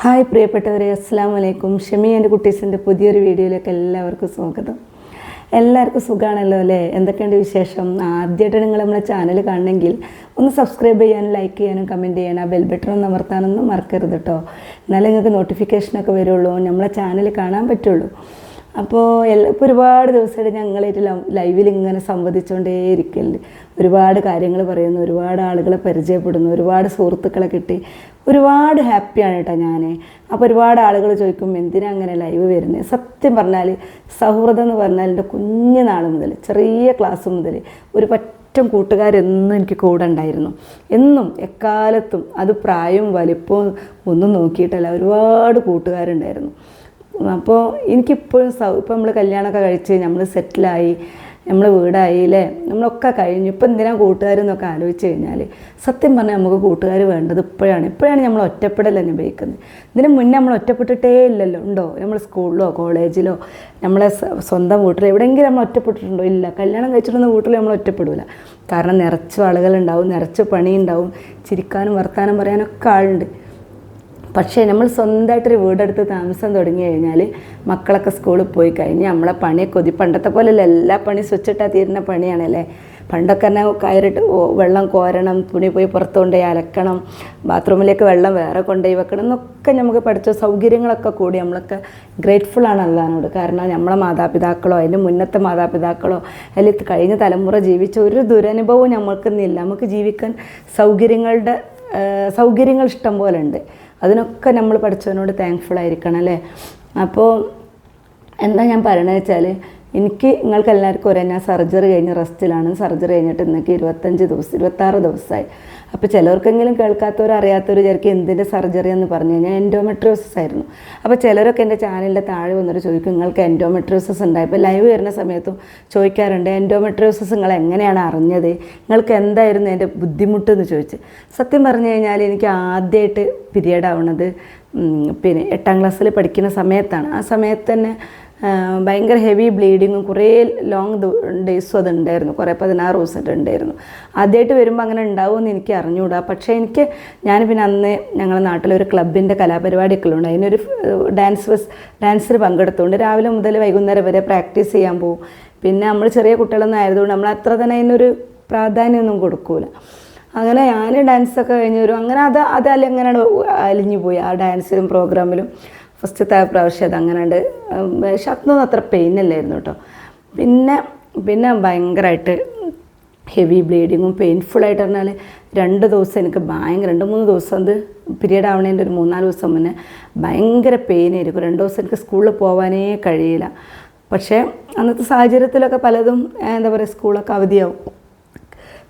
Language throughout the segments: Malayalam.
ഹായ് പ്രിയപ്പെട്ടവരെ, അസ്സലാമു അലൈക്കും. ഷെമി ആൻഡ് കുട്ടീസിൻ്റെ പുതിയൊരു വീഡിയോയിലേക്ക് എല്ലാവർക്കും സ്വാഗതം. എല്ലാവർക്കും സുഖമാണല്ലോ അല്ലേ? എന്തൊക്കെയുണ്ട് വിശേഷം? ആദ്യമായിട്ട് നിങ്ങൾ നമ്മളെ ചാനൽ കാണണമെങ്കിൽ ഒന്ന് സബ്സ്ക്രൈബ് ചെയ്യാനും ലൈക്ക് ചെയ്യാനും കമൻറ്റ് ചെയ്യാനും ആ ബെൽ ബട്ടൺ ഒന്ന് അമർത്താനൊന്നും മറക്കരുത് കേട്ടോ. എന്നാലേ നിങ്ങൾക്ക് നോട്ടിഫിക്കേഷനൊക്കെ വരുള്ളൂ, നമ്മളെ ചാനൽ കാണാൻ പറ്റുള്ളൂ. അപ്പോൾ ഇപ്പോൾ ഒരുപാട് ദിവസമായിട്ട് ഞങ്ങളായിട്ട് ലൈവിൽ ഇങ്ങനെ സംവദിച്ചുകൊണ്ടേ ഇരിക്കലുണ്ട്. ഒരുപാട് കാര്യങ്ങൾ പറയുന്നു, ഒരുപാട് ആളുകളെ പരിചയപ്പെടുന്നു, ഒരുപാട് സുഹൃത്തുക്കളെ കിട്ടി, ഒരുപാട് ഹാപ്പിയാണ് കേട്ടോ ഞാൻ. അപ്പോൾ ഒരുപാട് ആളുകൾ ചോദിക്കും എന്തിനാ അങ്ങനെ ലൈവ് വരുന്നത്. സത്യം പറഞ്ഞാൽ സൗഹൃദം എന്ന് പറഞ്ഞാൽ എൻ്റെ കുഞ്ഞുനാൾ മുതൽ ചെറിയ ക്ലാസ് മുതൽ ഒരു പറ്റം കൂട്ടുകാരെന്നും എനിക്ക് കൂടെ ഉണ്ടായിരുന്നു. എന്നും എക്കാലത്തും അത് പ്രായവും വലിപ്പവും ഒന്നും നോക്കിയിട്ടല്ല, ഒരുപാട് കൂട്ടുകാരുണ്ടായിരുന്നു. അപ്പോൾ എനിക്കിപ്പോഴും ഇപ്പം നമ്മൾ കല്യാണമൊക്കെ കഴിച്ച് നമ്മൾ സെറ്റിലായി, നമ്മൾ വീടായി അല്ലേ, നമ്മളൊക്കെ കഴിഞ്ഞു. ഇപ്പം എന്തിനാണ് കൂട്ടുകാരെന്നൊക്കെ ആലോചിച്ച് കഴിഞ്ഞാൽ സത്യം പറഞ്ഞാൽ നമുക്ക് കൂട്ടുകാർ വേണ്ടത് ഇപ്പോഴാണ് നമ്മൾ ഒറ്റപ്പെടൽ അനുഭവിക്കുന്നത്. ഇതിന് മുന്നേ നമ്മൾ ഒറ്റപ്പെട്ടിട്ടേ ഇല്ലല്ലോ. ഉണ്ടോ? നമ്മൾ സ്കൂളിലോ കോളേജിലോ നമ്മളെ സ്വന്തം വീട്ടിലോ എവിടെയെങ്കിലും നമ്മൾ ഒറ്റപ്പെട്ടിട്ടുണ്ടോ? ഇല്ല. കല്യാണം കഴിച്ചിട്ടുന്ന വീട്ടിൽ നമ്മൾ ഒറ്റപ്പെടില്ല. കാരണം നിറച്ച് ആളുകളുണ്ടാവും, നിറച്ച് പണിയുണ്ടാവും, ചിരിക്കാനും വർത്താനം പറയാനൊക്കെ ആളുണ്ട്. പക്ഷേ നമ്മൾ സ്വന്തമായിട്ടൊരു വീടെടുത്ത് താമസം തുടങ്ങി കഴിഞ്ഞാൽ മക്കളൊക്കെ സ്കൂളിൽ പോയി കഴിഞ്ഞ് നമ്മളെ പണിയൊക്കെ പണ്ടത്തെ പോലെയല്ല, എല്ലാ പണി സ്വിച്ചിട്ടാൽ തീരുന്ന പണിയാണല്ലേ. പണ്ടൊക്കെ തന്നെ കയറിട്ട് വെള്ളം കോരണം, തുണി പോയി പുറത്ത് കൊണ്ടുപോയി അലക്കണം, ബാത്റൂമിലേക്ക് വെള്ളം വേറെ കൊണ്ടുപോയി വെക്കണം എന്നൊക്കെ നമുക്ക് പഠിച്ച സൗകര്യങ്ങളൊക്കെ കൂടി നമ്മളൊക്കെ ഗ്രേറ്റ്ഫുള്ളാണ് അള്ളാഹിനോട്. കാരണം നമ്മളെ മാതാപിതാക്കളോ അതിൻ്റെ മുന്നത്തെ മാതാപിതാക്കളോ അല്ലെങ്കിൽ കഴിഞ്ഞ തലമുറ ജീവിച്ച ഒരു ദുരനുഭവവും നമ്മൾക്കൊന്നില്ല. നമുക്ക് ജീവിക്കാൻ സൗകര്യങ്ങൾ ഇഷ്ടം പോലെ ഉണ്ട്. അതിനൊക്കെ നമ്മൾ പഠിച്ചവനോട് താങ്ക്ഫുൾ ആയിരിക്കണം അല്ലേ. അപ്പോൾ എന്താ ഞാൻ പറയണത് വെച്ചാൽ, നിങ്ങൾക്ക് എല്ലാവർക്കും ഞാൻ സർജറി കഴിഞ്ഞ് റെസ്റ്റിലാണ്. സർജറി കഴിഞ്ഞിട്ട് ഇന്നേക്ക് 26 ദിവസമായി. അപ്പോൾ ചിലർക്കെങ്കിലും കേൾക്കാത്തവർ അറിയാത്തവർ വിചാരിക്കും എന്തിൻ്റെ സർജറി എന്ന് പറഞ്ഞു കഴിഞ്ഞാൽ എൻഡോമെട്രിയോസിസ് ആയിരുന്നു. അപ്പോൾ ചിലരൊക്കെ എൻ്റെ ചാനലിൻ്റെ താഴെ വന്നിട്ട് ചോദിക്കും നിങ്ങൾക്ക് എൻഡോമെട്രിയോസിസ് ഉണ്ടായി. ഇപ്പോൾ ലൈവ് വരുന്ന സമയത്തും ചോദിക്കാറുണ്ട് എൻഡോമെട്രിയോസിസ് നിങ്ങൾ എങ്ങനെയാണ് അറിഞ്ഞത്, നിങ്ങൾക്ക് എന്തായിരുന്നു എൻ്റെ ബുദ്ധിമുട്ടെന്ന് ചോദിച്ച്. സത്യം പറഞ്ഞു കഴിഞ്ഞാൽ എനിക്ക് ആദ്യമായിട്ട് പീരിയഡ് ആവണത് പിന്നെ 8ാം ക്ലാസ്സിൽ പഠിക്കുന്ന സമയത്താണ്. ആ സമയത്ത് തന്നെ ഭയങ്കര ഹെവി ബ്ലീഡിങ്ങും കുറേ ലോങ് ഡേയ്സും അതുണ്ടായിരുന്നു, കുറേ 16 ദിവസമായിട്ട് ഉണ്ടായിരുന്നു. ആദ്യമായിട്ട് വരുമ്പോൾ അങ്ങനെ ഉണ്ടാവുമെന്ന് എനിക്ക് അറിഞ്ഞുകൂടാ. പക്ഷേ ഞാൻ പിന്നെ അന്ന് ഞങ്ങളുടെ നാട്ടിലൊരു ക്ലബിൻ്റെ കലാപരിപാടിയൊക്കെ ഉണ്ട്. അതിനൊരു ഡാൻസിൽ പങ്കെടുത്തുകൊണ്ട് രാവിലെ മുതൽ വൈകുന്നേരം വരെ പ്രാക്ടീസ് ചെയ്യാൻ പോകും. പിന്നെ നമ്മൾ ചെറിയ കുട്ടികളൊന്നും ആയതുകൊണ്ട് നമ്മൾ അത്ര തന്നെ അതിനൊരു പ്രാധാന്യമൊന്നും കൊടുക്കൂല. അങ്ങനെ ഞാൻ ഡാൻസൊക്കെ കഴിഞ്ഞ് വരും. അങ്ങനെ അതങ്ങനെ അലിഞ്ഞു പോയി ആ ഡാൻസിലും പ്രോഗ്രാമിലും. ഫസ്റ്റത്തെ പ്രാവശ്യം അതങ്ങനെയുണ്ട്. പക്ഷെ അതൊന്നും അത്ര പെയിനല്ലായിരുന്നു കേട്ടോ. പിന്നെ ഭയങ്കരമായിട്ട് ഹെവി ബ്ലീഡിങ്ങും പെയിൻഫുള്ളായിട്ട് പറഞ്ഞാൽ 2 ദിവസം എനിക്ക് 2-3 ദിവസം അത് പീരിയഡ് ആവണേൻ്റെ ഒരു 3-4 ദിവസം മുന്നേ ഭയങ്കര പെയിനായിരിക്കും. 2 ദിവസം എനിക്ക് സ്കൂളിൽ പോകാനേ കഴിയില്ല. പക്ഷേ അന്നത്തെ സാഹചര്യത്തിലൊക്കെ പലതും എന്താ പറയുക, സ്കൂളൊക്കെ അവധിയാവും,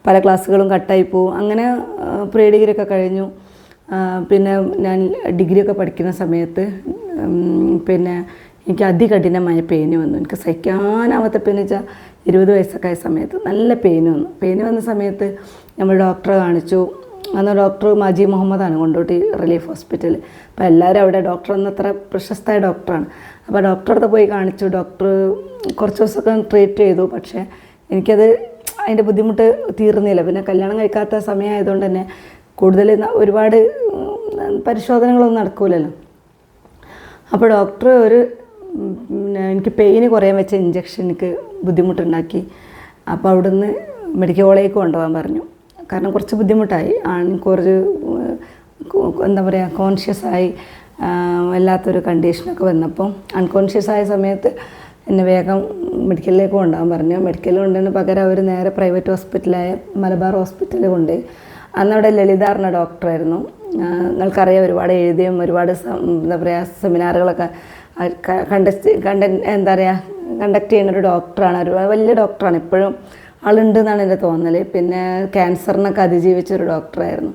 പല ക്ലാസ്സുകളും കട്ടായി പോവും. അങ്ങനെ പ്രീ ഡിഗ്രി ഒക്കെ കഴിഞ്ഞു. പിന്നെ ഞാൻ ഡിഗ്രിയൊക്കെ പഠിക്കുന്ന സമയത്ത് പിന്നെ എനിക്ക് അതികഠിനമായ പെയിന് വന്നു. എനിക്ക് സഹിക്കാനാവാത്ത പെയിൻ വെച്ചാൽ 20 വയസ്സൊക്കെ ആയ സമയത്ത് നല്ല പെയിന് വന്നു. പെയിന് വന്ന സമയത്ത് നമ്മൾ ഡോക്ടറെ കാണിച്ചു. അന്ന് ഡോക്ടർ മാജി മുഹമ്മദാണ്, കൊണ്ടോട്ടി റിലീഫ് ഹോസ്പിറ്റൽ. അപ്പോൾ എല്ലാവരും അവിടെ ഡോക്ടർ അത്ര പ്രശസ്തമായ ഡോക്ടറാണ്. അപ്പോൾ ഡോക്ടറെ അടുത്ത് പോയി കാണിച്ചു. ഡോക്ടർ കുറച്ച് ദിവസമൊക്കെ ട്രീറ്റ് ചെയ്തു. പക്ഷേ എനിക്കത് അതിൻ്റെ ബുദ്ധിമുട്ട് തീർന്നില്ല. പിന്നെ കല്യാണം കഴിക്കാത്ത സമയമായതുകൊണ്ട് തന്നെ കൂടുതൽ ഒരുപാട് പരിശോധനകളൊന്നും നടക്കൂലല്ലോ. അപ്പോൾ ഡോക്ടർ എനിക്ക് പെയിന് കുറയാൻ വെച്ച ഇഞ്ചക്ഷൻ എനിക്ക് ബുദ്ധിമുട്ടുണ്ടാക്കി. അപ്പോൾ അവിടുന്ന് മെഡിക്കൽ കോളേജിലേക്ക് കൊണ്ടുപോകാൻ പറഞ്ഞു. കാരണം കുറച്ച് ബുദ്ധിമുട്ടായി, കുറച്ച് എന്താ പറയുക കോൺഷ്യസായി വല്ലാത്തൊരു കണ്ടീഷനൊക്കെ വന്നപ്പോൾ അൺകോൺഷ്യസ് ആയ സമയത്ത് എന്നെ വേഗം മെഡിക്കലിലേക്ക് കൊണ്ടുപോകാൻ പറഞ്ഞു. മെഡിക്കലിൽ കൊണ്ടുവന്ന് പകരം അവർ നേരെ പ്രൈവറ്റ് ഹോസ്പിറ്റലായ മലബാർ ഹോസ്പിറ്റലിൽ കൊണ്ടുപോയി. അന്നവിടെ ലളിത എന്ന ഡോക്ടറായിരുന്നു. നിങ്ങൾക്കറിയാം, ഒരുപാട് എഴുതിയും ഒരുപാട് എന്താ പറയുക സെമിനാറുകളൊക്കെ കണ്ടക്ട് ചെയ്യുന്നൊരു ഡോക്ടറാണ്. ഒരു വലിയ ഡോക്ടറാണ്, ഇപ്പോഴും ആളുണ്ട് എന്നാണ് എൻ്റെ തോന്നൽ. പിന്നെ ക്യാൻസറിനൊക്കെ അതിജീവിച്ചൊരു ഡോക്ടറായിരുന്നു.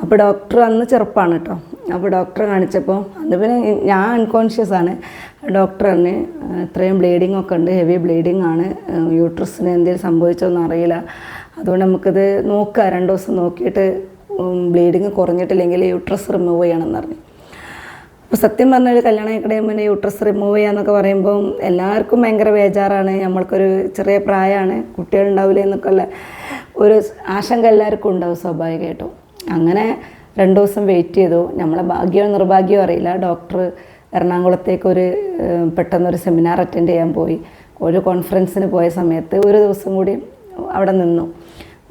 അപ്പോൾ ഡോക്ടർ അന്ന് ചെറുപ്പമാണ് കേട്ടോ. അപ്പോൾ ഡോക്ടറെ കാണിച്ചപ്പോൾ അന്ന് പിന്നെ ഞാൻ അൺകോൺഷ്യസ് ആണ്. ഡോക്ടർ തന്നെ ഇത്രയും ബ്ലീഡിങ് ഒക്കെ ഉണ്ട്, ഹെവി ബ്ലീഡിങ് ആണ്, യൂട്രസിന് എന്തെങ്കിലും സംഭവിച്ചോന്നും അറിയില്ല, അതുകൊണ്ട് നമുക്കിത് നോക്കുക, 2 ദിവസം നോക്കിയിട്ട് ബ്ലീഡിങ് കുറഞ്ഞിട്ടില്ലെങ്കിൽ യൂട്രസ് റിമൂവ് ചെയ്യണമെന്ന് പറഞ്ഞു. അപ്പോൾ സത്യം പറഞ്ഞാൽ കല്യാണം കഴിയുമ്പോൾ യൂട്രസ് റിമൂവ് ചെയ്യാന്നൊക്കെ പറയുമ്പോൾ എല്ലാവർക്കും ഭയങ്കര ബേജാറാണ്. നമ്മൾക്കൊരു ചെറിയ പ്രായമാണ്, കുട്ടികളുണ്ടാവില്ല എന്നൊക്കെ ഉള്ള ഒരു ആശങ്ക എല്ലാവർക്കും ഉണ്ടാവും സ്വാഭാവികമായിട്ടും. അങ്ങനെ 2 ദിവസം വെയിറ്റ് ചെയ്തു. നമ്മളെ ഭാഗ്യമോ നിർഭാഗ്യമോ അറിയില്ല. ഡോക്ടർ എറണാകുളത്തേക്കൊരു പെട്ടെന്നൊരു സെമിനാർ അറ്റൻഡ് ചെയ്യാൻ പോയി. ഒരു കോൺഫറൻസിന് പോയ സമയത്ത് ഒരു ദിവസം കൂടി അവിടെ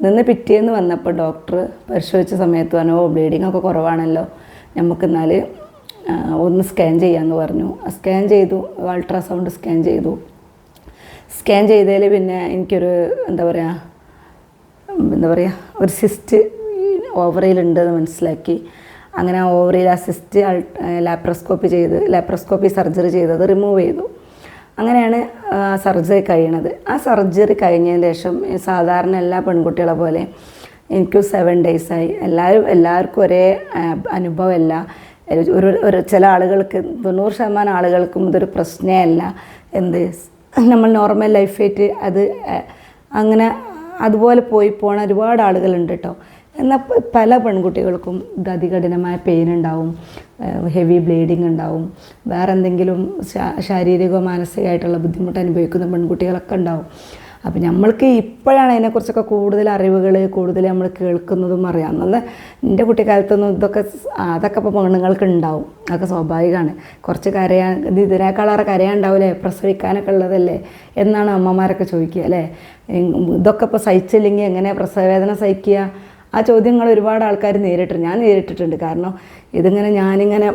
നിന്ന് പിറ്റേന്ന് വന്നപ്പോൾ ഡോക്ടർ പരിശോധിച്ച സമയത്ത് പറഞ്ഞു, ബ്ലീഡിംഗ് ഒക്കെ കുറവാണല്ലോ, നമുക്കെന്നാൽ ഒന്ന് സ്കാൻ ചെയ്യാമെന്ന് പറഞ്ഞു. സ്കാൻ ചെയ്തു, അൾട്രാസൗണ്ട് സ്കാൻ ചെയ്തു. സ്കാൻ ചെയ്തതിൽ പിന്നെ എനിക്കൊരു എന്താ പറയുക ഒരു സിസ്റ്റ് ഓവറിയിലുണ്ടെന്ന് മനസ്സിലാക്കി. അങ്ങനെ ആ ഓവറിയിൽ ആ സിസ്റ്റ് ലാപ്രോസ്കോപ്പി സർജറി ചെയ്തത് റിമൂവ് ചെയ്തു. അങ്ങനെയാണ് സർജറി കഴിയണത്. ആ സർജറി കഴിഞ്ഞതിന് ശേഷം സാധാരണ എല്ലാ പെൺകുട്ടികളെ പോലെ എനിക്കും 7 ഡേയ്സായി. എല്ലാവർക്കും ഒരേ അനുഭവമല്ല. ചില ആളുകൾക്ക് 90% ആളുകൾക്കും ഇതൊരു പ്രശ്നമല്ല. നമ്മൾ നോർമൽ ലൈഫായിട്ട് അങ്ങനെ അതുപോലെ പോണ ഒരുപാട് ആളുകളുണ്ട് കേട്ടോ. എന്നാൽ പല പെൺകുട്ടികൾക്കും ഇത് അതികഠിനമായ പെയിൻ ഉണ്ടാവും, ഹെവി ബ്ലീഡിങ് ഉണ്ടാവും, വേറെ എന്തെങ്കിലും ശാരീരികമോ മാനസികമായിട്ടുള്ള ബുദ്ധിമുട്ട് അനുഭവിക്കുന്ന പെൺകുട്ടികളൊക്കെ ഉണ്ടാവും. അപ്പോൾ നമ്മൾക്ക് ഇപ്പോഴാണ് അതിനെക്കുറിച്ചൊക്കെ കൂടുതൽ അറിവുകൾ കൂടുതൽ നമ്മൾ കേൾക്കുന്നതും അറിയാം. എന്നാൽ എൻ്റെ കുട്ടിക്കാലത്തൊന്നും അതൊക്കെ ഇപ്പോൾ പെണ്ണുങ്ങൾക്ക് ഉണ്ടാവും, അതൊക്കെ സ്വാഭാവികമാണ്. കുറച്ച് ഇതിനേക്കാളേറെ കരയാണ്ടാവില്ലേ, പ്രസവിക്കാനൊക്കെ ഉള്ളതല്ലേ എന്നാണ് അമ്മമാരൊക്കെ ചോദിക്കുക അല്ലേ. ഇതൊക്കെ ഇപ്പോൾ സഹിച്ചില്ലെങ്കിൽ എങ്ങനെ പ്രസവവേദന സഹിക്കുക? ആ ചോദ്യങ്ങൾ ഒരുപാട് ആൾക്കാർ ഞാൻ നേരിട്ടിട്ടുണ്ട്. കാരണം ഞാനിങ്ങനെ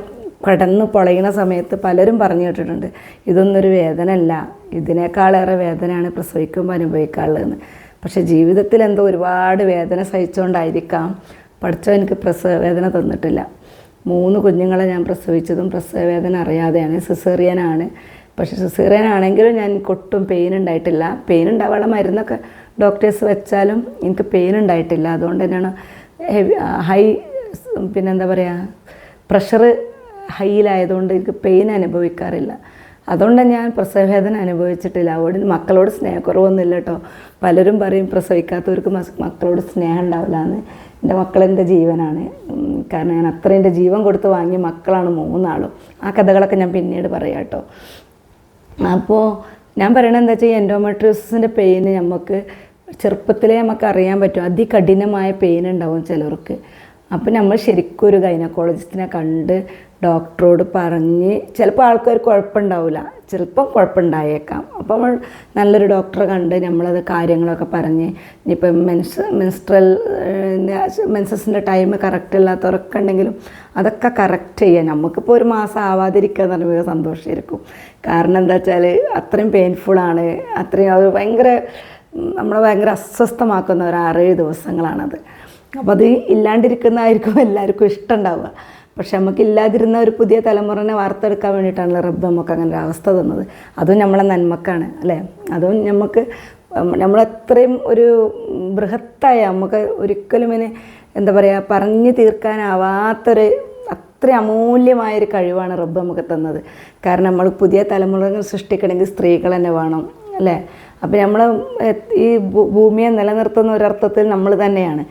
കടന്ന് പൊളയുന്ന സമയത്ത് പലരും പറഞ്ഞു കേട്ടിട്ടുണ്ട്, ഇതൊന്നൊരു വേദന അല്ല, ഇതിനേക്കാളേറെ വേദനയാണ് പ്രസവിക്കുമ്പോൾ അനുഭവിക്കാനുള്ളതെന്ന്. പക്ഷേ ജീവിതത്തിൽ എന്തോ ഒരുപാട് വേദന സഹിച്ചുകൊണ്ടായിരിക്കാം പഠിച്ചോ എനിക്ക് പ്രസവവേദന തന്നിട്ടില്ല. 3 കുഞ്ഞുങ്ങളെ ഞാൻ പ്രസവിച്ചതും പ്രസവവേദന അറിയാതെയാണ്. സിസേറിയനാണ്. പക്ഷേ സിസേറിയൻ ആണെങ്കിലും ഞാൻ ഒട്ടും പെയിൻ ഉണ്ടായിട്ടില്ല. പെയിൻ ഉണ്ടാവാനുള്ള മരുന്നൊക്കെ ഡോക്ടേഴ്സ് വെച്ചാലും എനിക്ക് പെയിൻ ഉണ്ടായിട്ടില്ല. അതുകൊണ്ട് തന്നെയാണ് പ്രഷർ ഹൈയിലായതുകൊണ്ട് എനിക്ക് പെയിൻ അനുഭവിക്കാറില്ല. അതുകൊണ്ട് ഞാൻ പ്രസവവേദന അനുഭവിച്ചിട്ടില്ല. അതുകൊണ്ട് മക്കളോട് സ്നേഹക്കുറവൊന്നുമില്ല കേട്ടോ. പലരും പറയും പ്രസവിക്കാത്തവർക്ക് മക്കളോട് സ്നേഹം ഉണ്ടാവില്ല എന്ന്. എൻ്റെ മക്കളെൻ്റെ ജീവനാണ്. കാരണം ഞാൻ അത്ര എൻ്റെ ജീവൻ കൊടുത്ത് വാങ്ങിയ മക്കളാണ് 3 ആളും. ആ കഥകളൊക്കെ ഞാൻ പിന്നീട് പറയാം കേട്ടോ. അപ്പോൾ ഞാൻ പറയണത് എന്താ വെച്ചാൽ, എൻഡോമെട്രിയോസിൻ്റെ പെയിന് നമുക്ക് ചെറുപ്പത്തിലേ നമുക്ക് അറിയാൻ പറ്റും. അതികഠിനമായ പെയിൻ ഉണ്ടാവും ചിലർക്ക്. അപ്പോൾ നമ്മൾ ശരിക്കും ഒരു ഗൈനക്കോളജിസ്റ്റിനെ കണ്ട് ഡോക്ടറോട് പറഞ്ഞ്, ചിലപ്പോൾ ആൾക്കാർക്ക് കുഴപ്പമുണ്ടാവില്ല, ചിലപ്പം കുഴപ്പമുണ്ടായേക്കാം. അപ്പോൾ നമ്മൾ നല്ലൊരു ഡോക്ടറെ കണ്ട് നമ്മളത് കാര്യങ്ങളൊക്കെ പറഞ്ഞ്, ഇനിയിപ്പം മെൻസസിൻ്റെ ടൈം കറക്റ്റ് ഇല്ലാത്തവരൊക്കെ ഉണ്ടെങ്കിലും അതൊക്കെ കറക്റ്റ് ചെയ്യാം. നമുക്കിപ്പോൾ 1 മാസം ആവാതിരിക്കുക എന്ന് പറയുമ്പോൾ സന്തോഷമായിരിക്കും. കാരണം എന്താ വെച്ചാൽ അത്രയും പെയിൻഫുള്ളാണ്, അത്രയും നമ്മളെ ഭയങ്കര അസ്വസ്ഥമാക്കുന്ന ഒരു 6-7 ദിവസങ്ങളാണത്. അപ്പോൾ അത് ഇല്ലാണ്ടിരിക്കുന്നതായിരിക്കും എല്ലാവർക്കും ഇഷ്ടം ഉണ്ടാവുക. പക്ഷെ നമുക്കില്ലാതിരുന്ന ഒരു പുതിയ തലമുറനെ വാർത്തെടുക്കാൻ വേണ്ടിയിട്ടാണല്ലോ റബ്ബ് നമുക്ക് അങ്ങനെ ഒരു അവസ്ഥ തന്നത്. അതും നമ്മളെ നന്മക്കാണ് അല്ലേ. അതും നമ്മളത്രയും ഒരു ബൃഹത്തായ, നമുക്ക് ഒരിക്കലും പറഞ്ഞു തീർക്കാനാവാത്തൊരു അത്രയും അമൂല്യമായൊരു കഴിവാണ് റബ്ബ് നമുക്ക് തന്നത്. കാരണം നമ്മൾ പുതിയ തലമുറകൾ സൃഷ്ടിക്കണമെങ്കിൽ സ്ത്രീകൾ തന്നെ വേണം അല്ലേ. അപ്പോൾ നമ്മൾ ഈ ഭൂമിയെ നിലനിർത്തുന്ന ഒരർത്ഥത്തിൽ നമ്മൾ തന്നെയാണ്.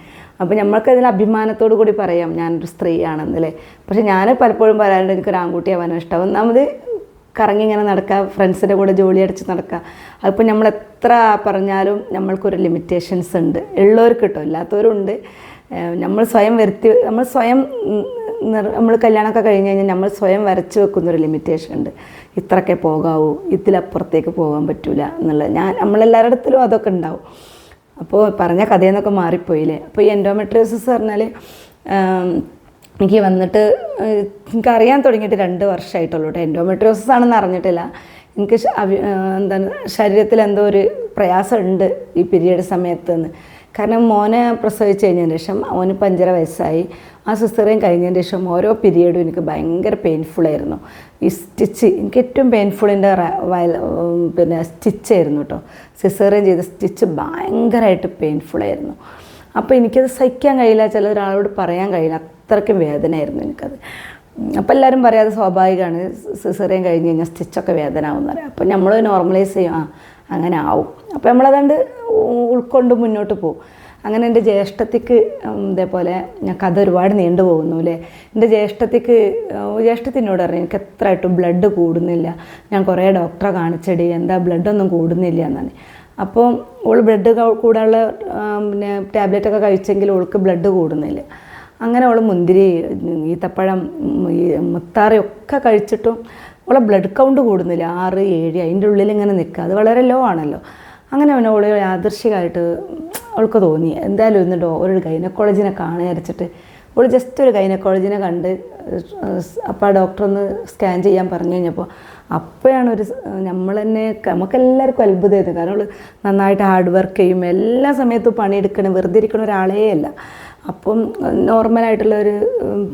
അപ്പോൾ നമ്മൾക്കതിൽ അഭിമാനത്തോടു കൂടി പറയാം ഞാനൊരു സ്ത്രീയാണെന്നല്ലേ. പക്ഷെ ഞാൻ പലപ്പോഴും പറയാറുണ്ട് എനിക്കൊരു ആൺകുട്ടിയാവാനും ഇഷ്ടം. ഒന്നാമത് കറങ്ങി ഇങ്ങനെ നടക്കുക, ഫ്രണ്ട്സിൻ്റെ കൂടെ ജോലി അടിച്ച് നടക്കുക. അതിപ്പോൾ നമ്മൾ എത്ര പറഞ്ഞാലും നമ്മൾക്കൊരു ലിമിറ്റേഷൻസ് ഉണ്ട്. ഉള്ളവർക്ക് കിട്ടും, ഇല്ലാത്തവരുണ്ട്. നമ്മൾ കല്യാണമൊക്കെ കഴിഞ്ഞ് കഴിഞ്ഞാൽ നമ്മൾ സ്വയം വരച്ച് വെക്കുന്നൊരു ലിമിറ്റേഷൻ ഉണ്ട്. ഇത്രയൊക്കെ പോകാവൂ, ഇതിലപ്പുറത്തേക്ക് പോകാൻ പറ്റില്ല എന്നുള്ളത്. നമ്മളെല്ലാവരുടെ അടുത്തിലും അതൊക്കെ ഉണ്ടാവും. അപ്പോൾ പറഞ്ഞ കഥയെന്നൊക്കെ മാറിപ്പോയില്ലേ. അപ്പോൾ ഈ എൻഡോമെട്രിയോസിസ് പറഞ്ഞാൽ എനിക്ക് വന്നിട്ട് എനിക്കറിയാൻ തുടങ്ങിയിട്ട് 2 വർഷമായിട്ടുള്ളൂ കേട്ടോ. എൻഡോമെട്രിയോസിസ് ആണെന്ന് അറിഞ്ഞിട്ടില്ല. എനിക്ക് ശരീരത്തിൽ എന്തോ ഒരു പ്രയാസമുണ്ട് ഈ പീരിയഡ് സമയത്ത് നിന്ന്. കാരണം മോനെ പ്രസവിച്ച് കഴിഞ്ഞതിന് ശേഷം അവന് 5.5 വയസ്സായി. ആ സിസേറിയൻ കഴിഞ്ഞതിന് ശേഷം ഓരോ പീരിയഡും എനിക്ക് ഭയങ്കര പെയിൻഫുള്ളായിരുന്നു. ഈ സ്റ്റിച്ച് എനിക്ക് ഏറ്റവും പെയിൻഫുള്ളിൻ്റെ സ്റ്റിച്ചായിരുന്നു കേട്ടോ. സിസേറിയൻ ചെയ്ത സ്റ്റിച്ച് ഭയങ്കരമായിട്ട് പെയിൻഫുള്ളായിരുന്നു. അപ്പോൾ എനിക്കത് സഹിക്കാൻ കഴിയില്ല, ഒരാളോട് പറയാൻ കഴിയില്ല, അത്രയ്ക്കും വേദനയായിരുന്നു എനിക്കത്. അപ്പോൾ എല്ലാവരും പറയാം അത് സ്വാഭാവികമാണ്, സിസേറിയൻ കഴിഞ്ഞ് കഴിഞ്ഞാൽ സ്റ്റിച്ചൊക്കെ വേദന ആവുമെന്ന് പറയാം. അപ്പോൾ നമ്മൾ നോർമലൈസ് ചെയ്യും, അങ്ങനെ ആവും. അപ്പോൾ നമ്മളതണ്ട് ഉൾക്കൊണ്ട് മുന്നോട്ട് പോകും. അങ്ങനെ എൻ്റെ ജ്യേഷ്ഠത്തിക്ക് ഇതേപോലെ ഞാൻ കഥ ഒരുപാട് നീണ്ടു പോകുന്നു അല്ലേ. എൻ്റെ ജ്യേഷ്ഠത്തിനോട് പറഞ്ഞു എനിക്ക് എത്രയായിട്ടും ബ്ലഡ് കൂടുന്നില്ല, ഞാൻ കുറേ ഡോക്ടറെ കാണിച്ചടി, എന്താ ബ്ലഡൊന്നും കൂടുന്നില്ല എന്നാണ്. അപ്പോൾ ബ്ലഡ് കൂടാനുള്ള ടാബ്ലറ്റൊക്കെ കഴിച്ചെങ്കിൽ ഓൾക്ക് ബ്ലഡ് കൂടുന്നില്ല. അങ്ങനെ അവൾ മുന്തിരി, ഈത്തപ്പഴം, ഈ മുത്താറിയൊക്കെ കഴിച്ചിട്ടും അവളെ ബ്ലഡ് കൗണ്ട് കൂടുന്നില്ല, 6, 7 അതിൻ്റെ ഉള്ളിൽ ഇങ്ങനെ നിൽക്കുക. അത് വളരെ ലോ ആണല്ലോ. അങ്ങനെ അവൾ യാദൃശ്ചികമായിട്ട് അവൾക്ക് തോന്നി എന്തായാലും ഇന്ന് ഒരു ഗൈനക്കോളജിനെ കാണുകയരച്ചിട്ട് അവൾ ജസ്റ്റ് ഒരു ഗൈനക്കോളജിനെ കണ്ട് അപ്പോൾ ആ ഡോക്ടർ ഒന്ന് സ്കാൻ ചെയ്യാൻ പറഞ്ഞു കഴിഞ്ഞപ്പോൾ അപ്പോഴാണ് നമ്മൾ തന്നെ നമുക്കെല്ലാവർക്കും അത്ഭുതമായിരുന്നു. കാരണം അവൾ നന്നായിട്ട് ഹാർഡ് വർക്ക് ചെയ്യും, എല്ലാ സമയത്തും പണിയെടുക്കണം, വെറുതെ ഇരിക്കണ ഒരാളേ അല്ല. അപ്പം നോർമലായിട്ടുള്ളൊരു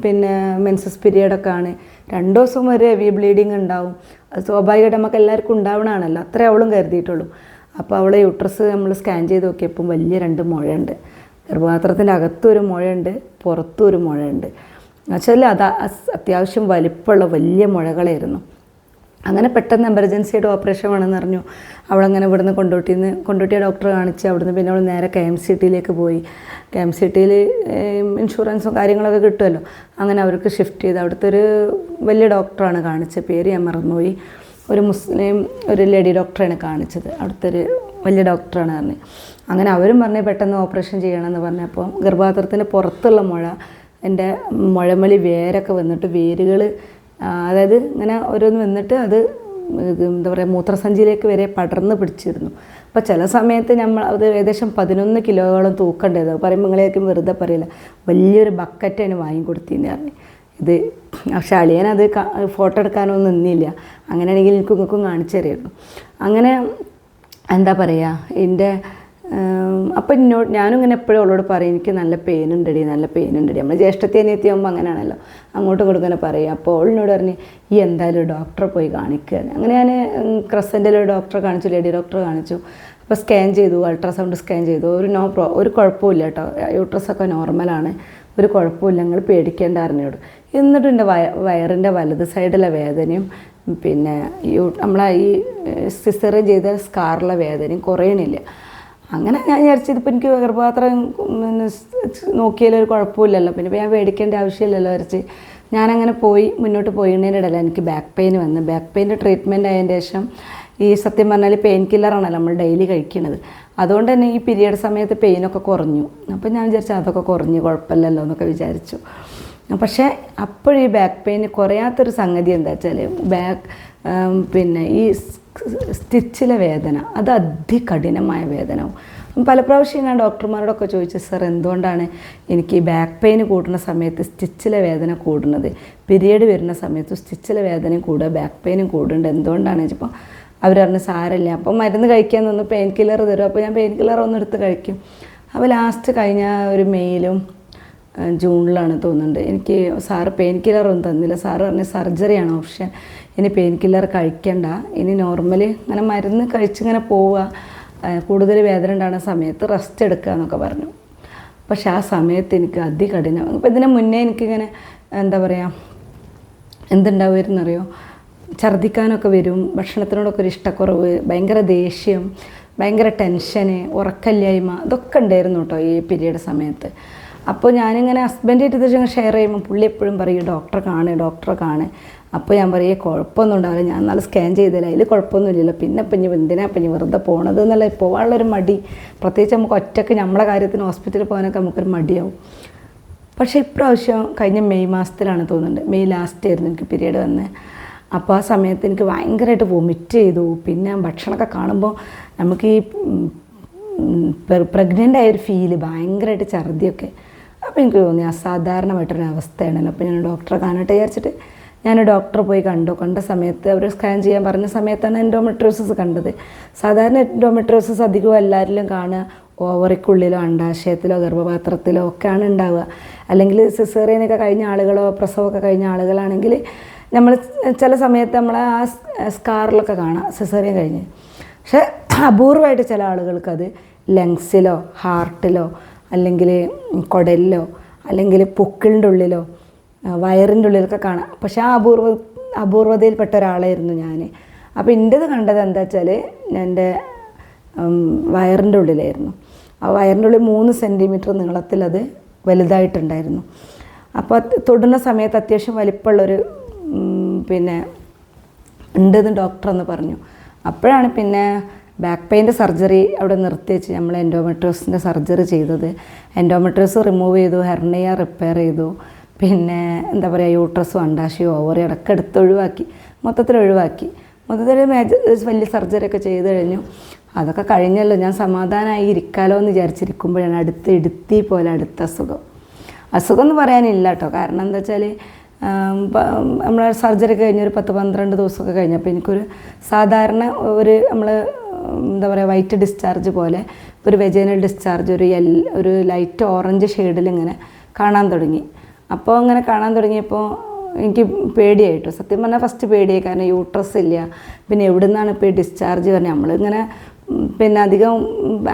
പിന്നെ മെൻസസ് പീരിയഡൊക്കെ ആണ്, 2 ദിവസം വരെ ഹെവി ബ്ലീഡിങ് ഉണ്ടാവും. അത് സ്വാഭാവികമായിട്ട് നമുക്ക് എല്ലാവർക്കും ഉണ്ടാവണമാണല്ലോ, അത്രേ അവളും കരുതിയിട്ടുള്ളൂ. അപ്പോൾ അവളെ യൂട്രസ് നമ്മൾ സ്കാൻ ചെയ്ത് നോക്കിയപ്പം വലിയ 2 മുഴയുണ്ട്. ഗർഭപാത്രത്തിൻ്റെ അകത്തൊരു മുഴയുണ്ട്, പുറത്തും ഒരു മുഴയുണ്ട്. എന്നുവെച്ചാൽ അത് അത്യാവശ്യം വലിപ്പമുള്ള വലിയ മുഴകളായിരുന്നു. അങ്ങനെ പെട്ടെന്ന് എമർജൻസിയുടെ ഓപ്പറേഷൻ വേണമെന്ന് പറഞ്ഞു. അവളങ്ങനെ ഇവിടുന്ന് കൊണ്ടോട്ടിയ ഡോക്ടറെ കാണിച്ച് അവിടുന്ന് പിന്നെ അവൾ നേരെ KMCTയിലേക്ക് പോയി. KMCTയിൽ ഇൻഷുറൻസും കാര്യങ്ങളൊക്കെ കിട്ടുമല്ലോ. അങ്ങനെ അവർക്ക് ഷിഫ്റ്റ് ചെയ്ത് അവിടുത്തെ ഒരു വലിയ ഡോക്ടറാണ് കാണിച്ചത്, പേര് ഞാൻ മറന്നുപോയി. ഒരു മുസ്ലിം ഒരു ലേഡി ഡോക്ടറാണ് കാണിച്ചത്, അവിടുത്തെ ഒരു വലിയ ഡോക്ടറാണ് പറഞ്ഞത്. അങ്ങനെ അവരും പറഞ്ഞ് പെട്ടെന്ന് ഓപ്പറേഷൻ ചെയ്യണമെന്ന് പറഞ്ഞപ്പോൾ ഗർഭപാത്രത്തിൻ്റെ പുറത്തുള്ള മുഴ, എൻ്റെ മുഴമലി വേരൊക്കെ വന്നിട്ട് വേരുകൾ, അതായത് ഇങ്ങനെ ഓരോന്ന് വന്നിട്ട് അത് എന്താ പറയുക മൂത്രസഞ്ചിയിലേക്ക് വരെ പടർന്ന് പിടിച്ചിരുന്നു. അപ്പോൾ ചില സമയത്ത് അത് ഏകദേശം 11 കിലോയോളം തൂക്കേണ്ടത്. പറയുമ്പോൾ നിങ്ങളേക്കും വെറുതെ പറയില്ല, വലിയൊരു ബക്കറ്റാണ് വാങ്ങിക്കൊടുത്തിന്ന് പറഞ്ഞു. ഇത് പക്ഷേ അളിയനത് ഫോട്ടോ എടുക്കാനൊന്നും നിന്നില്ല. അങ്ങനെയാണെങ്കിൽ നിങ്ങൾക്കും കാണിച്ചു തരുമായിരുന്നു. അങ്ങനെ എന്താ പറയുക, അപ്പം ഞാനും ഇങ്ങനെ എപ്പോഴും അവളോട് പറയും, എനിക്ക് നല്ല പെയിൻ ഉണ്ടടി. നമ്മൾ ജ്യേഷ്ഠത്തി അനിയത്തിയാകുമ്പോൾ അങ്ങനെയാണല്ലോ, അങ്ങോട്ടും ഇങ്ങോട്ടും പറയും. അപ്പോൾ അവളിനോട് പറഞ്ഞ് ഈ എന്തായാലും ഡോക്ടറെ പോയി കാണിക്കുക. അങ്ങനെ ഞാൻ ക്രസൻറ്റിലൊരു ഡോക്ടറെ കാണിച്ചു, ലേഡി ഡോക്ടറെ കാണിച്ചു. അപ്പോൾ സ്കാൻ ചെയ്തു, അൾട്രാസൗണ്ട് സ്കാൻ ചെയ്തു. ഒരു കുഴപ്പമില്ല കേട്ടോ, യൂട്രസൊക്കെ നോർമലാണ്, ഒരു കുഴപ്പമില്ല, നിങ്ങൾ പേടിക്കേണ്ട അറിഞ്ഞോട്. എന്നിട്ട് എൻ്റെ വയറിൻ്റെ വലത് സൈഡിലെ വേദനയും പിന്നെ നമ്മളെ ഈ സിസേറിയൻ ചെയ്ത സ്കാറിലെ വേദനയും കുറയണില്ല. അങ്ങനെ ഞാൻ വിചാരിച്ചത് ഇപ്പം എനിക്ക് ഗർഭപാത്രം നോക്കിയാലൊരു കുഴപ്പമില്ലല്ലോ, പിന്നെ ഞാൻ പേടിക്കേണ്ട ആവശ്യമില്ലല്ലോ വിചാരിച്ച് ഞാനങ്ങനെ മുന്നോട്ട് പോയതിൻ്റെ ഇടയിൽ എനിക്ക് ബാക്ക് പെയിൻ വന്നു. ബാക്ക് പെയിൻ്റെ ട്രീറ്റ്മെൻറ്റ് ആയതിൻ്റെ ശേഷം ഈ സത്യം പറഞ്ഞാൽ പെയിൻ കില്ലറാണല്ലോ നമ്മൾ ഡെയിലി കഴിക്കുന്നത്. അതുകൊണ്ട് തന്നെ ഈ പീരിയഡ് സമയത്ത് പെയിനൊക്കെ കുറഞ്ഞു. അപ്പോൾ ഞാൻ വിചാരിച്ചു അതൊക്കെ കുറഞ്ഞു, കുഴപ്പമില്ലല്ലോ എന്നൊക്കെ വിചാരിച്ചു. പക്ഷേ അപ്പോഴീ ബാക്ക് പെയിൻ കുറയാത്തൊരു സംഗതി എന്താ വെച്ചാൽ പിന്നെ ഈ സ്റ്റിച്ചിലെ വേദന, അത് അതികഠിനമായ വേദനവും. പല പ്രാവശ്യം ഞാൻ ഡോക്ടർമാരോടൊക്കെ ചോദിച്ചു, സാർ എന്തുകൊണ്ടാണ് എനിക്ക് ഈ ബാക്ക് പെയിൻ കൂടുന്ന സമയത്ത് സ്റ്റിച്ചിലെ വേദന കൂടുന്നത്, പീരിയഡ് വരുന്ന സമയത്ത് സ്റ്റിച്ചിലെ വേദനയും കൂടുക ബാക്ക് പെയിനും കൂടുന്നുണ്ട്, എന്തുകൊണ്ടാണ് വെച്ചപ്പോൾ അവർ പറഞ്ഞ് സാരമില്ല, അപ്പം മരുന്ന് കഴിക്കാൻ നിന്ന് പെയിൻ കില്ലർ തരും. അപ്പോൾ ഞാൻ പെയിൻ കില്ലർ ഒന്ന് എടുത്ത് കഴിക്കും. അപ്പോൾ ലാസ്റ്റ് കഴിഞ്ഞ ഒരു മെയിലും ജൂണിലാണ് തോന്നുന്നുണ്ട്, എനിക്ക് സാറ് പെയിൻ കില്ലറൊന്നും തന്നില്ല. സാറ് പറഞ്ഞ സർജറിയാണ് ഓപ്ഷൻ, ഇനി പെയിൻ കില്ലർ കഴിക്കണ്ട, ഇനി നോർമലി ഇങ്ങനെ മരുന്ന് കഴിച്ചിങ്ങനെ പോവുക, കൂടുതൽ വേദന ഉണ്ടാകുന്ന സമയത്ത് റെസ്റ്റ് എടുക്കുക എന്നൊക്കെ പറഞ്ഞു. പക്ഷെ ആ സമയത്ത് എനിക്ക് അതികഠിനം. അപ്പോൾ ഇതിന് മുന്നേ എനിക്കിങ്ങനെ എന്താ പറയുക എന്തുണ്ടാവുമായിരുന്നറിയോ, ഛർദ്ദിക്കാനൊക്കെ വരും, ഭക്ഷണത്തിനോടൊക്കെ ഒരു ഇഷ്ടക്കുറവ്, ഭയങ്കര ദേഷ്യം, ഭയങ്കര ടെൻഷന്, ഉറക്കമില്ലായ്മ, ഇതൊക്കെ ഉണ്ടായിരുന്നു കേട്ടോ ഈ പീരിയഡ് സമയത്ത്. അപ്പോൾ ഞാനിങ്ങനെ ഹസ്ബൻഡായിട്ട് ഇത് ഷെയർ ചെയ്യുമ്പോൾ പുള്ളി എപ്പോഴും പറയും ഡോക്ടറെ കാണ്. അപ്പോൾ ഞാൻ പറയും കുഴപ്പമൊന്നും ഉണ്ടാവില്ല, ഞാൻ നാളെ സ്കാൻ ചെയ്തില്ല, അതിൽ കുഴപ്പമൊന്നുമില്ലല്ലോ, പിന്നെ എന്തിനാ വെറുതെ പോണത് എന്നുള്ള പോകാനുള്ളൊരു മടി. പ്രത്യേകിച്ച് നമുക്ക് ഒറ്റയ്ക്ക് നമ്മളെ കാര്യത്തിന് ഹോസ്പിറ്റലിൽ പോകാനൊക്കെ നമുക്കൊരു മടിയാവും. പക്ഷേ ഇപ്രാവശ്യം കഴിഞ്ഞ മെയ് മാസത്തിലാണ് തോന്നുന്നുണ്ട്, മെയ് ലാസ്റ്റ് ആയിരുന്നു എനിക്ക് പീരിയഡ് വന്നത്. അപ്പോൾ ആ സമയത്ത് എനിക്ക് ഭയങ്കരമായിട്ട് വൊമിറ്റ് ചെയ്തു. പിന്നെ ഭക്ഷണമൊക്കെ കാണുമ്പോൾ നമുക്ക് ഈ പ്രഗ്നൻ്റ് ആയൊരു ഫീല്, ഭയങ്കരമായിട്ട് ഛർദിയൊക്കെ. അപ്പോൾ എനിക്ക് തോന്നി അസാധാരണമായിട്ടൊരു അവസ്ഥയാണല്ലോ. അപ്പോൾ ഞാൻ ഡോക്ടറെ കാണട്ടെ വിചാരിച്ചിട്ട് ഞാൻ ഡോക്ടറെ പോയി കണ്ട സമയത്ത് അവർ സ്കാൻ ചെയ്യാൻ പറഞ്ഞ സമയത്താണ് എൻഡോമെട്രിയോസിസ് കണ്ടത്. സാധാരണ എൻഡോമെട്രിയോസിസ് അധികവും എല്ലാവരിലും കാണുക ഓവറിക്കുള്ളിലോ അണ്ടാശയത്തിലോ ഗർഭപാത്രത്തിലോ ഒക്കെയാണ് ഉണ്ടാവുക. അല്ലെങ്കിൽ സിസേറിയനൊക്കെ കഴിഞ്ഞ ആളുകളോ പ്രസവമൊക്കെ കഴിഞ്ഞ ആളുകളാണെങ്കിൽ നമ്മൾ ചില സമയത്ത് നമ്മൾ ആ സ്കാറിലൊക്കെ കാണാം സിസേറിയൻ കഴിഞ്ഞ്. പക്ഷേ അപൂർവമായിട്ട് ചില ആളുകൾക്കത് ലങ്സിലോ ഹാർട്ടിലോ അല്ലെങ്കിൽ കുടലിലോ അല്ലെങ്കിൽ പൊക്കിളിൻ്റെ ഉള്ളിലോ വയറിൻ്റെ ഉള്ളിലൊക്കെ കാണാം. പക്ഷേ ആ അപൂർവതയിൽപ്പെട്ട ഒരാളായിരുന്നു ഞാൻ. അപ്പോൾ എൻ്റേത് കണ്ടത് എന്താ വെച്ചാൽ എൻ്റെ വയറിൻ്റെ ഉള്ളിലായിരുന്നു. ആ വയറിൻ്റെ ഉള്ളിൽ 3 സെൻറ്റിമീറ്റർ നീളത്തിലത് വലുതായിട്ടുണ്ടായിരുന്നു. അപ്പോൾ തൊടുന്ന സമയത്ത് അത്യാവശ്യം വലിപ്പമുള്ളൊരു പിന്നെ ഉണ്ടെന്ന് ഡോക്ടറെന്ന് പറഞ്ഞു. അപ്പോഴാണ് പിന്നെ ബാക്ക് പെയിൻ്റെ സർജറി അവിടെ നിർത്തി വെച്ച് നമ്മൾ എൻഡോമെട്രിയോസിൻ്റെ സർജറി ചെയ്തത്. എൻഡോമെട്രിയോസ് റിമൂവ് ചെയ്തു, ഹെർണിയ റിപ്പയർ ചെയ്തു, പിന്നെ എന്താ പറയുക യൂട്രസും അണ്ടാശയോ ഓവറി അടക്കം എടുത്ത് ഒഴിവാക്കി, മൊത്തത്തിൽ വലിയ സർജറിയൊക്കെ ചെയ്ത് കഴിഞ്ഞു. അതൊക്കെ കഴിഞ്ഞല്ലോ, ഞാൻ സമാധാനമായി ഇരിക്കാലോ എന്ന് വിചാരിച്ചിരിക്കുമ്പോഴാണ് അടുത്ത അസുഖം എന്ന് പറയാനില്ല കേട്ടോ. കാരണം എന്താ വെച്ചാൽ നമ്മൾ സർജറി കഴിഞ്ഞൊരു 10-12 ദിവസമൊക്കെ കഴിഞ്ഞപ്പോൾ എനിക്കൊരു സാധാരണ നമ്മൾ എന്താ പറയുക വൈറ്റ് ഡിസ്ചാർജ് പോലെ ഒരു വെജൈനൽ ഡിസ്ചാർജ് ഒരു ലൈറ്റ് ഓറഞ്ച് ഷെയ്ഡിൽ ഇങ്ങനെ കാണാൻ തുടങ്ങി. അപ്പോൾ അങ്ങനെ കാണാൻ തുടങ്ങിയപ്പോൾ എനിക്ക് പേടിയായിട്ടു. സത്യം പറഞ്ഞാൽ ഫസ്റ്റ് പേടിയായി, കാരണം യൂട്രസ് ഇല്ല, പിന്നെ എവിടെ നിന്നാണ് ഇപ്പോൾ ഈ ഡിസ്ചാർജ് പറഞ്ഞാൽ നമ്മളിങ്ങനെ പിന്നെ അധികം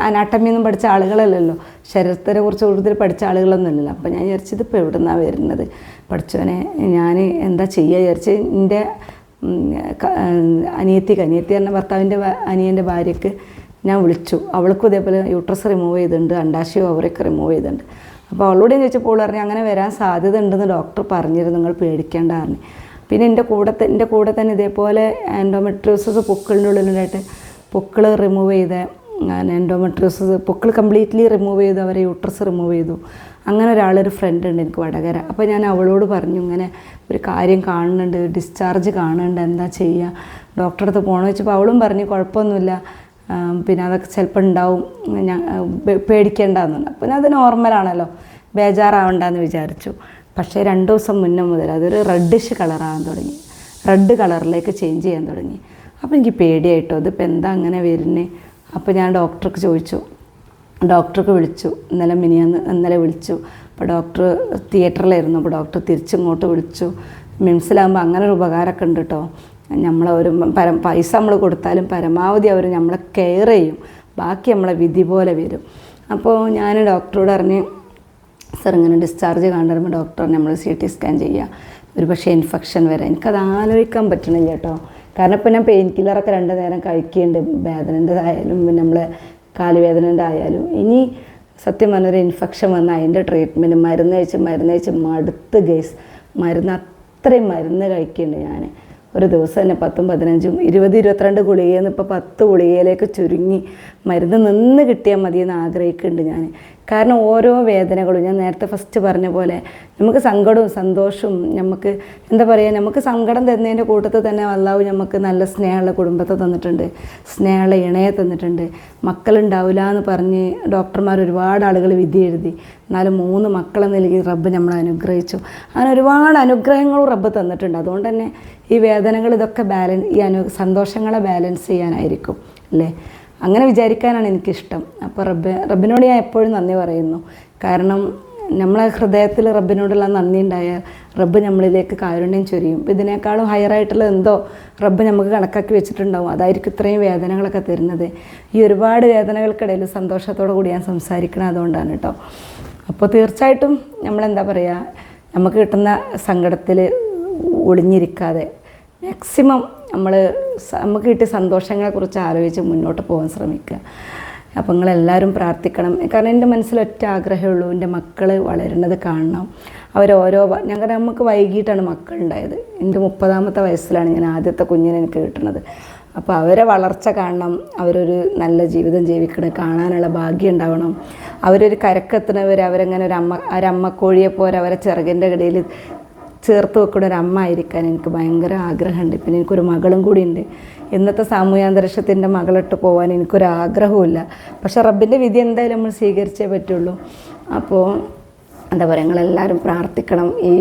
അനാട്ടമിയൊന്നും പഠിച്ച ആളുകളല്ലല്ലോ, ശരീരത്തിനെ കുറിച്ച് കൂടുതൽ പഠിച്ച ആളുകളൊന്നുമില്ലല്ലോ. അപ്പോൾ ഞാൻ വിചാരിച്ചത് ഇപ്പോൾ എവിടെ നിന്നാണ് വരുന്നത്, പഠിച്ചവനെ ഞാൻ എന്താ ചെയ്യുക വിചാരിച്ച് എൻ്റെ അനിയത്തി പറഞ്ഞ ഭർത്താവിൻ്റെ അനിയൻ്റെ ഭാര്യയ്ക്ക് ഞാൻ വിളിച്ചു. അവൾക്കും ഇതേപോലെ യൂട്രസ് റിമൂവ് ചെയ്തിട്ടുണ്ട്, അണ്ടാശയോ ഓവറിയൊക്കെ റിമൂവ് ചെയ്തിട്ടുണ്ട്. അപ്പോൾ അവളോട് ചോദിച്ചപ്പോൾ പറഞ്ഞു അങ്ങനെ വരാൻ സാധ്യത ഉണ്ടെന്ന് ഡോക്ടർ പറഞ്ഞിരുന്നു, നിങ്ങൾ പേടിക്കേണ്ട പറഞ്ഞു. പിന്നെ എൻ്റെ കൂടെ തന്നെ ഇതേപോലെ എൻഡോമെട്രിയോസിസ് പൊക്കിളിൻ്റെ ഉള്ളിലായിട്ട് പൊക്കിൾ റിമൂവ് ചെയ്ത് എൻഡോമെട്രിയോസിസ് പൊക്കിൾ കംപ്ലീറ്റ്ലി റിമൂവ് ചെയ്തു, അവരെ യൂട്രസ് റിമൂവ് ചെയ്തു. അങ്ങനെ ഒരു ഫ്രണ്ട് ഉണ്ട് എനിക്ക് വടകര. അപ്പോൾ ഞാൻ അവളോട് പറഞ്ഞു ഇങ്ങനെ ഒരു കാര്യം കാണുന്നുണ്ട്, ഡിസ്ചാർജ് കാണുന്നുണ്ട്, എന്താ ചെയ്യുക, ഡോക്ടറെ അടുത്ത് പോകണമെന്ന് വെച്ചപ്പോൾ അവളും പറഞ്ഞു കുഴപ്പമൊന്നുമില്ല, പിന്നെ അതൊക്കെ ചിലപ്പോൾ ഉണ്ടാവും, ഞാൻ പേടിക്കേണ്ടെന്നുണ്ട്. അപ്പോൾ അത് നോർമലാണല്ലോ, ബേജാറാവണ്ടെന്ന് വിചാരിച്ചു. പക്ഷേ 2 ദിവസം മുന്നേ മുതൽ അതൊരു റെഡിഷ് കളറാകാൻ തുടങ്ങി, റെഡ് കളറിലേക്ക് ചേഞ്ച് ചെയ്യാൻ തുടങ്ങി. അപ്പോൾ എനിക്ക് പേടിയായിട്ടോ, ഇതിപ്പോൾ എന്താ അങ്ങനെ വരുന്നത്. അപ്പോൾ ഞാൻ ഡോക്ടർക്ക് വിളിച്ചു, ഇന്നലെ വിളിച്ചു. അപ്പോൾ ഡോക്ടർ തിയേറ്ററിലായിരുന്നു. അപ്പോൾ ഡോക്ടർ തിരിച്ചിങ്ങോട്ട് വിളിച്ചു. മിംസിലാകുമ്പോൾ അങ്ങനെ ഒരു ഉപകാരമൊക്കെ ഉണ്ട് കേട്ടോ. പൈസ നമ്മൾ കൊടുത്താലും പരമാവധി അവർ നമ്മളെ കെയർ ചെയ്യും, ബാക്കി നമ്മളെ വിധി പോലെ വരും. അപ്പോൾ ഞാൻ ഡോക്ടറോട് പറഞ്ഞ് സർ ഇങ്ങനെ ഡിസ്ചാർജ് കണ്ടുവരുമ്പോൾ ഡോക്ടർ നമ്മൾ CT സ്കാൻ ചെയ്യുക, ഒരു പക്ഷേ ഇൻഫെക്ഷൻ വരാം. എനിക്കത് ആലോചിക്കാൻ പറ്റണില്ല കേട്ടോ. കാരണം ഇപ്പോൾ ഞാൻ പെയിൻ കില്ലറൊക്കെ 2 നേരം കഴിക്കുന്നുണ്ട്, വേദനൻ്റെതായാലും പിന്നെ നമ്മൾ കാലുവേദനൻ്റെ ആയാലും. ഇനി സത്യം പറഞ്ഞൊരു ഇൻഫെക്ഷൻ വന്നാൽ അതിൻ്റെ ട്രീറ്റ്മെൻറ്റ് മരുന്ന് കഴിച്ച് മടുത്ത് ഗൈസ്. അത്രയും മരുന്ന് കഴിക്കുന്നുണ്ട് ഞാൻ. ഒരു ദിവസം തന്നെ 10, 15, 20, 22 ഗുളികയെന്ന് ഇപ്പോൾ 10 ഗുളികയിലേക്ക് ചുരുങ്ങി മരുന്ന് നിന്ന് കിട്ടിയാൽ മതിയെന്ന് ആഗ്രഹിക്കുന്നുണ്ട് ഞാൻ. കാരണം ഓരോ വേദനകളും ഞാൻ നേരത്തെ ഫസ്റ്റ് പറഞ്ഞ പോലെ നമുക്ക് സങ്കടവും സന്തോഷവും നമുക്ക് എന്താ പറയുക, നമുക്ക് സങ്കടം തരുന്നതിൻ്റെ കൂട്ടത്തിൽ തന്നെ അല്ലാഹു നമുക്ക് നല്ല സ്നേഹമുള്ള കുടുംബത്തെ തന്നിട്ടുണ്ട്, സ്നേഹമുള്ള ഇണയെ തന്നിട്ടുണ്ട്. മക്കളുണ്ടാവില്ല എന്ന് പറഞ്ഞ് ഡോക്ടർമാർ ഒരുപാട് ആളുകൾ വിധി എഴുതി, എന്നാലും 3 മക്കളെ നൽകി റബ്ബ് നമ്മളെ അനുഗ്രഹിച്ചു. അങ്ങനെ ഒരുപാട് അനുഗ്രഹങ്ങളും റബ്ബ് തന്നിട്ടുണ്ട്. അതുകൊണ്ട് തന്നെ ഈ വേദനകൾ ഇതൊക്കെ സന്തോഷങ്ങളെ ബാലൻസ് ചെയ്യാനായിരിക്കും അല്ലേ, അങ്ങനെ വിചാരിക്കാനാണ് എനിക്കിഷ്ടം. അപ്പോൾ റബ്ബിനോട് ഞാൻ എപ്പോഴും നന്ദി പറയുന്നു. കാരണം നമ്മളെ ഹൃദയത്തിൽ റബ്ബിനോടുള്ള നന്ദി ഉണ്ടായാൽ റബ്ബ് നമ്മളിലേക്ക് കാരുണ്യം ചൊരിയും. ഇപ്പോൾ ഇതിനേക്കാളും ഹയറായിട്ടുള്ള എന്തോ റബ്ബ് നമുക്ക് കണക്കാക്കി വെച്ചിട്ടുണ്ടാവും, അതായിരിക്കും ഇത്രയും വേദനകളൊക്കെ തരുന്നത്. ഈ ഒരുപാട് വേദനകൾക്കിടയിൽ സന്തോഷത്തോടു കൂടി ഞാൻ സംസാരിക്കണം, അതുകൊണ്ടാണ് കേട്ടോ. അപ്പോൾ തീർച്ചയായിട്ടും നമ്മളെന്താ പറയുക, നമുക്ക് കിട്ടുന്ന സങ്കടത്തിൽ ഒളിഞ്ഞിരിക്കാതെ മാക്സിമം നമുക്ക് കിട്ടിയ സന്തോഷങ്ങളെക്കുറിച്ച് ആലോചിച്ച് മുന്നോട്ട് പോകാൻ ശ്രമിക്കുക. അപ്പോൾ നിങ്ങളെല്ലാവരും പ്രാർത്ഥിക്കണം. കാരണം എൻ്റെ മനസ്സിൽ ഒറ്റ ആഗ്രഹമേ ഉള്ളൂ, എൻ്റെ മക്കൾ വളരുന്നത് കാണണം. നമുക്ക് വൈകിട്ടാണ് മക്കളുണ്ടായത്. എൻ്റെ 30ാമത്തെ വയസ്സിലാണ് ഞാൻ ആദ്യത്തെ കുഞ്ഞിനെ എനിക്ക് കിട്ടുന്നത്. അപ്പോൾ അവരെ വളർച്ച കാണണം, അവരൊരു നല്ല ജീവിതം ജീവിക്കണം, കാണാനുള്ള ഭാഗ്യം ഉണ്ടാവണം. അവരൊരു കരക്കെത്തുന്നവർ അവരെങ്ങനെ ഒരമ്മക്കോഴിയെ പോലെ അവരെ ചിറകിൻ്റെ ഇടയിൽ ചേർത്ത് വെക്കുന്ന ഒരു അമ്മ ആയിരിക്കാൻ എനിക്ക് ഭയങ്കര ആഗ്രഹമുണ്ട്. പിന്നെ എനിക്കൊരു മകളും കൂടിയുണ്ട്. ഇന്നത്തെ സാമൂഹ്യാന്തരീക്ഷത്തിൻ്റെ മകളിട്ട് പോകാൻ എനിക്കൊരാഗ്രഹവുമില്ല. പക്ഷേ റബ്ബിൻ്റെ വിധി എന്തായാലും നമ്മൾ സ്വീകരിച്ചേ പറ്റുള്ളൂ. അപ്പോൾ എന്താ പറയുക, നിങ്ങളെല്ലാവരും പ്രാർത്ഥിക്കണം. ഈ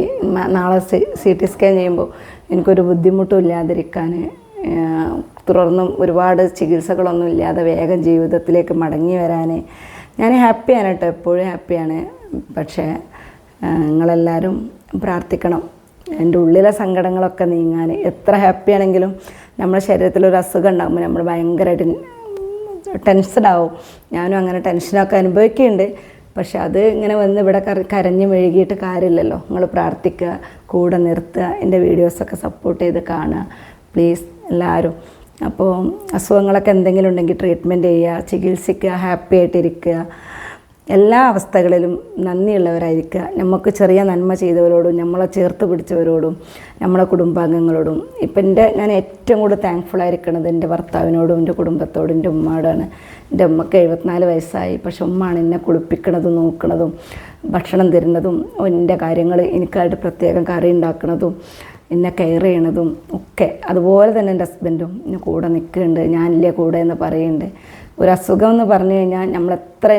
നാളെ CT സ്കാൻ ചെയ്യുമ്പോൾ എനിക്കൊരു ബുദ്ധിമുട്ടും ഇല്ലാതിരിക്കാൻ, തുടർന്നും ഒരുപാട് ചികിത്സകളൊന്നും ഇല്ലാതെ വേഗം ജീവിതത്തിലേക്ക് മടങ്ങി വരാൻ ഞാൻ ഹാപ്പിയാണ് കേട്ടോ, എപ്പോഴും ഹാപ്പിയാണ്. പക്ഷേ നിങ്ങളെല്ലാവരും പ്രാർത്ഥിക്കണം എൻ്റെ ഉള്ളിലെ സങ്കടങ്ങളൊക്കെ നീങ്ങാൻ. എത്ര ഹാപ്പിയാണെങ്കിലും നമ്മുടെ ശരീരത്തിലൊരു അസുഖം ഉണ്ടാകുമ്പോൾ നമ്മൾ ഭയങ്കരമായിട്ട് ടെൻഷനാവും. ഞാനും അങ്ങനെ ടെൻഷനൊക്കെ അനുഭവിക്കുന്നുണ്ട്. പക്ഷെ അത് ഇങ്ങനെ വന്ന് ഇവിടെ കരഞ്ഞ് മെഴുകിയിട്ട് കാര്യമില്ലല്ലോ. നിങ്ങൾ പ്രാർത്ഥിക്കുക, കൂടെ നിർത്തുക, എൻ്റെ വീഡിയോസൊക്കെ സപ്പോർട്ട് ചെയ്ത് കാണുക പ്ലീസ് എല്ലാവരും. അപ്പോൾ അസുഖങ്ങളൊക്കെ എന്തെങ്കിലും ഉണ്ടെങ്കിൽ ട്രീറ്റ്മെൻറ്റ് ചെയ്യുക, ചികിത്സിക്കുക, ഹാപ്പി ആയിട്ടിരിക്കുക. എല്ലാ അവസ്ഥകളിലും നന്ദിയുള്ളവരായിരിക്കുക. നമുക്ക് ചെറിയ നന്മ ചെയ്തവരോടും നമ്മളെ ചേർത്ത് പിടിച്ചവരോടും നമ്മളെ കുടുംബാംഗങ്ങളോടും. ഇപ്പം ഞാൻ ഏറ്റവും കൂടുതൽ താങ്ക്ഫുൾ ആയിരിക്കുന്നത് എൻ്റെ ഭർത്താവിനോടും എൻ്റെ കുടുംബത്തോടും എൻ്റെ ഉമ്മയോടാണ്. എൻ്റെ ഉമ്മക്ക് 74 വയസ്സായി, പക്ഷെ ഉമ്മയാണ് എന്നെ കുളിപ്പിക്കണതും നോക്കണതും ഭക്ഷണം തരുന്നതും എൻ്റെ കാര്യങ്ങൾ എനിക്കായിട്ട് പ്രത്യേകം കറി ഉണ്ടാക്കുന്നതും എന്നെ കെയർ ചെയ്യണതും ഒക്കെ. അതുപോലെ തന്നെ എൻ്റെ ഹസ്ബൻഡും എന്നെ കൂടെ നിൽക്കുന്നുണ്ട്, ഞാനില്ലേ കൂടെ എന്ന് പറയുന്നുണ്ട്. ഒരു അസുഖം എന്ന് പറഞ്ഞു കഴിഞ്ഞാൽ നമ്മളെത്ര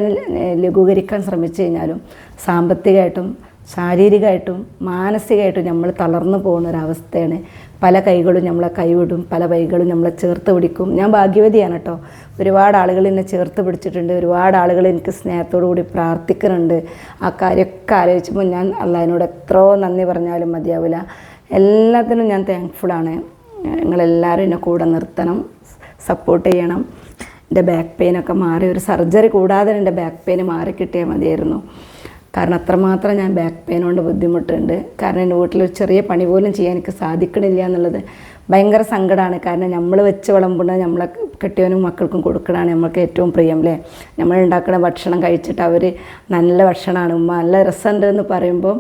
ലഘൂകരിക്കാൻ ശ്രമിച്ചു കഴിഞ്ഞാലും സാമ്പത്തികമായിട്ടും ശാരീരികമായിട്ടും മാനസികമായിട്ടും നമ്മൾ തളർന്നു പോകുന്ന ഒരവസ്ഥയാണ്. പല കൈകളും നമ്മളെ കൈവിടും, പല കൈകളും നമ്മളെ ചേർത്ത് പിടിക്കും. ഞാൻ ഭാഗ്യവതിയാണ് കേട്ടോ. ഒരുപാട് ആളുകൾ എന്നെ ചേർത്ത് പിടിച്ചിട്ടുണ്ട്, ഒരുപാട് ആളുകൾ എനിക്ക് സ്നേഹത്തോടു കൂടി പ്രാർത്ഥിക്കുന്നുണ്ട്. ആ കാര്യമൊക്കെ ആലോചിച്ചപ്പോൾ ഞാൻ അള്ളാഹിനോട് എത്രയോ നന്ദി പറഞ്ഞാലും മതിയാവില്ല. എല്ലാത്തിനും ഞാൻ താങ്ക്ഫുള്ളാണ്. നിങ്ങളെല്ലാവരും എന്നെ കൂടെ നിർത്തണം, സപ്പോർട്ട് ചെയ്യണം. എൻ്റെ ബാക്ക് പെയിനൊക്കെ മാറി, ഒരു സർജറി കൂടാതെ എൻ്റെ ബാക്ക് പെയിൻ മാറി കിട്ടിയാൽ മതിയായിരുന്നു. കാരണം അത്രമാത്രം ഞാൻ ബാക്ക് പെയിൻ കൊണ്ട് ബുദ്ധിമുട്ടുണ്ട്. കാരണം എൻ്റെ വീട്ടിലൊരു ചെറിയ പണി പോലും ചെയ്യാൻ എനിക്ക് സാധിക്കണില്ല എന്നുള്ളത് ഭയങ്കര സങ്കടമാണ്. കാരണം നമ്മൾ വെച്ച് വിളമ്പുന്നത് നമ്മളെ കെട്ടിയവനും മക്കൾക്കും കൊടുക്കണതാണ് നമ്മൾക്ക് ഏറ്റവും പ്രിയം അല്ലേ. നമ്മൾ ഉണ്ടാക്കുന്ന ഭക്ഷണം കഴിച്ചിട്ട് അവർ നല്ല ഭക്ഷണമാണ് ഉമ്മ, നല്ല രസമുണ്ട് എന്ന് പറയുമ്പോൾ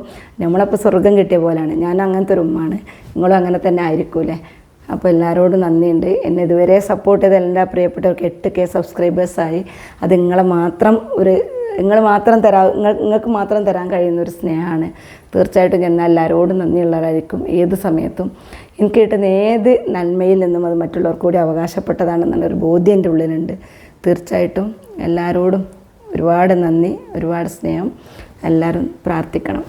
നമ്മളപ്പോൾ സ്വർഗം കിട്ടിയ പോലെയാണ്. ഞാൻ അങ്ങനത്തെ ഒരു ഉമ്മയാണ്, നിങ്ങളും അങ്ങനെ തന്നെ ആയിരിക്കൂലേ. അപ്പോൾ എല്ലാവരോടും നന്ദിയുണ്ട്. എന്നെ ഇതുവരെ സപ്പോർട്ട് ചെയ്ത എല്ലാ പ്രിയപ്പെട്ടവർക്ക് 8K സബ്സ്ക്രൈബേഴ്സായി. അത് നിങ്ങൾക്ക് മാത്രം തരാൻ കഴിയുന്ന ഒരു സ്നേഹമാണ്. തീർച്ചയായിട്ടും ഞാൻ എല്ലാവരോടും നന്ദിയുള്ളവരായിരിക്കും. ഏത് സമയത്തും എനിക്ക് കിട്ടുന്ന ഏത് നന്മയിൽ നിന്നും അത് മറ്റുള്ളവർക്ക് കൂടി അവകാശപ്പെട്ടതാണെന്നുള്ളൊരു ബോധ്യം എൻ്റെ ഉള്ളിലുണ്ട്. തീർച്ചയായിട്ടും എല്ലാവരോടും ഒരുപാട് നന്ദി, ഒരുപാട് സ്നേഹം. എല്ലാവരും പ്രാർത്ഥിക്കണം.